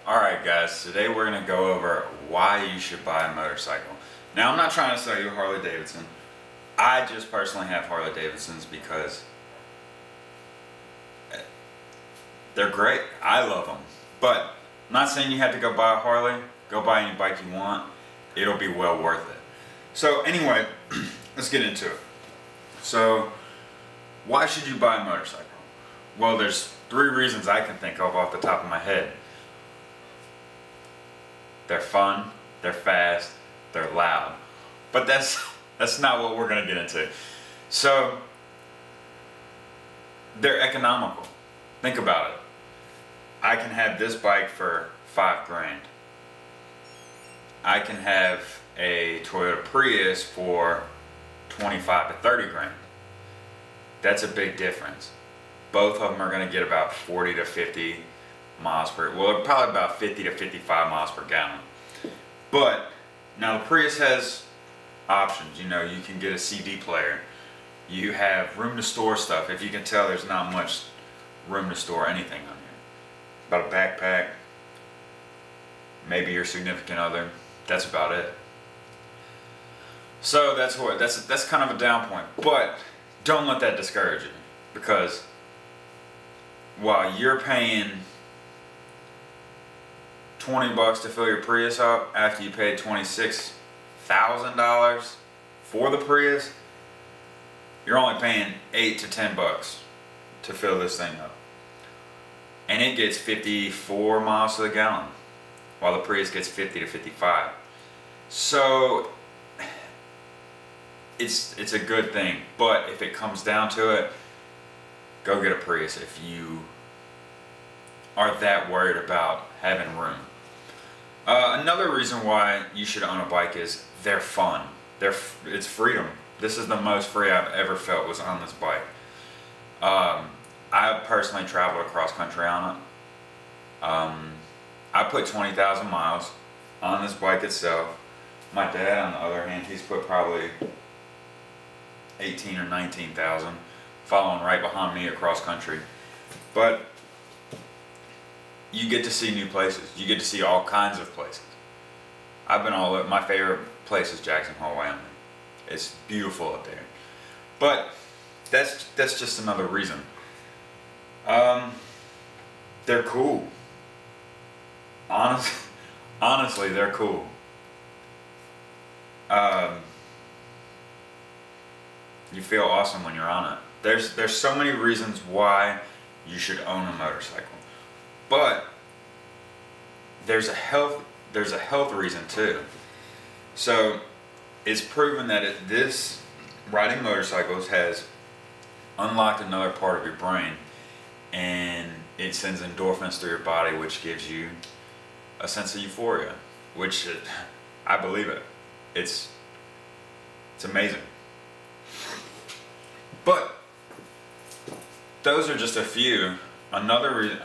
Alright guys, today we're going to go over why you should buy a motorcycle. Now I'm not trying to sell you a Harley Davidson. I just personally have Harley Davidsons because they're great. I love them. But I'm not saying you have to go buy a Harley. Go buy any bike you want. It'll be well worth it. So anyway, let's get into it. So why should you buy a motorcycle? Well, there's 3 reasons I can think of off the top of my head. They're fun, they're fast, they're loud. But that's not what we're going to get into. So, they're economical. Think about it. I can have this bike for $5 grand. I can have a Toyota Prius for 25 to 30 grand. That's a big difference. Both of them are going to get about 40 to 50 miles per, well, probably about 50 to 55 miles per gallon. But now the Prius has options. You know, you can get a CD player. You have room to store stuff. If you can tell, there's not much room to store anything on here. About a backpack, maybe your significant other. That's about it. So that's kind of a down point. But don't let that discourage you, because while you're paying $20 to fill your Prius up after you paid $26,000 for the Prius, you're only paying $8 to $10 to fill this thing up. And it gets 54 miles to the gallon, while the Prius gets 50 to 55. So it's a good thing, but if it comes down to it, go get a Prius if you are that worried about having room. Another reason why you should own a bike is they're fun. It's freedom. This is the most free I've ever felt, was on this bike. I personally traveled across country on it. I put 20,000 miles on this bike itself. My dad, on the other hand, he's put probably 18 or 19,000, following right behind me across country. But you get to see new places. You get to see all kinds of places. I've been all over. My favorite place is Jackson Hole, Wyoming. It's beautiful up there. But that's just another reason. They're cool. Honestly, they're cool. You feel awesome when you're on it. There's so many reasons why you should own a motorcycle. But there's a health reason too. So it's proven that this riding motorcycles has unlocked another part of your brain, and it sends endorphins through your body, which gives you a sense of euphoria, which I believe it. It's amazing. But those are just a few. Another reason,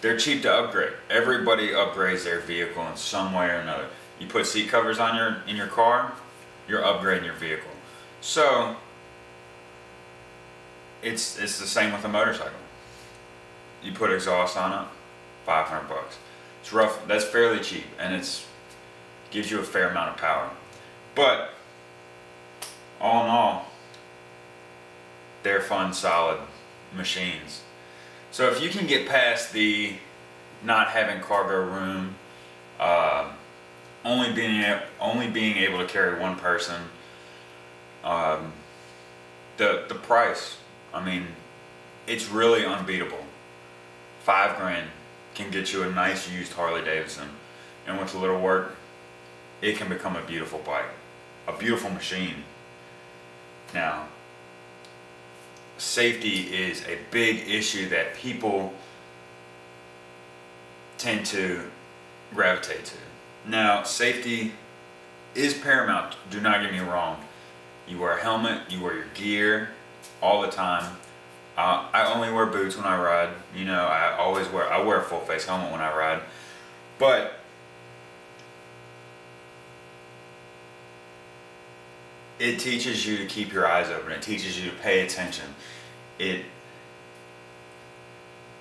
they're cheap to upgrade. Everybody upgrades their vehicle in some way or another. You put seat covers on in your car, you're upgrading your vehicle. So it's the same with a motorcycle. You put exhaust on it, $500. It's rough. That's fairly cheap, and gives you a fair amount of power. But all in all, they're fun, solid machines. So if you can get past the not having cargo room, only being able to carry one person, the price, I mean, it's really unbeatable. $5 grand can get you a nice used Harley Davidson, and with a little work, it can become a beautiful bike, a beautiful machine. Now, safety is a big issue that people tend to gravitate to. Now, safety is paramount. Do not get me wrong. You wear a helmet, you wear your gear all the time. I only wear boots when I ride. You know, I wear a full face helmet when I ride. But it teaches you to keep your eyes open. It teaches you to pay attention.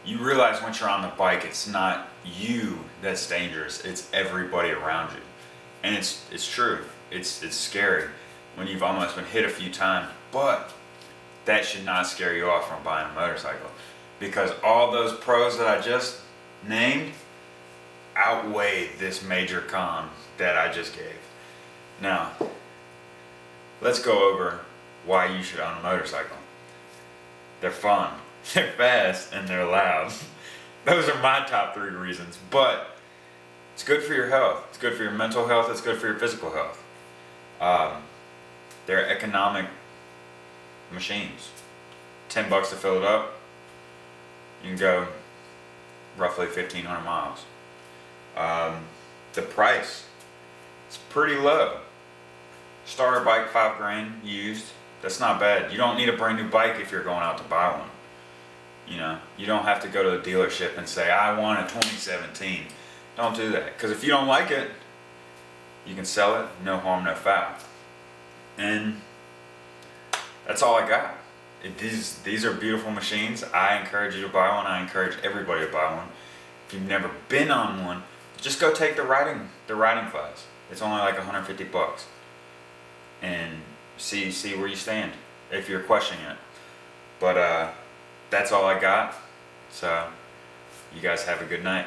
you realize once you're on the bike, it's not you that's dangerous, it's everybody around you. And it's true, it's scary when you've almost been hit a few times, but that should not scare you off from buying a motorcycle, because all those pros that I just named outweigh this major con that I just gave. Now, let's go over why you should own a motorcycle. They're fun, they're fast, and they're loud. Those are my top 3 reasons, but it's good for your health, it's good for your mental health, it's good for your physical health. They're economic machines. $10 to fill it up, you can go roughly 1,500 miles. The price, it's pretty low. Starter bike, 5 grand used. That's not bad. You don't need a brand new bike if you're going out to buy one. You know, you don't have to go to the dealership and say, I want a 2017. Don't do that, because if you don't like it, you can sell it, no harm, no foul. And that's all I got. These are beautiful machines. I encourage you to buy one. I encourage everybody to buy one. If you've never been on one, just go take the riding class. It's only like 150 bucks. And see where you stand if you're questioning it. But that's all I got. So you guys have a good night.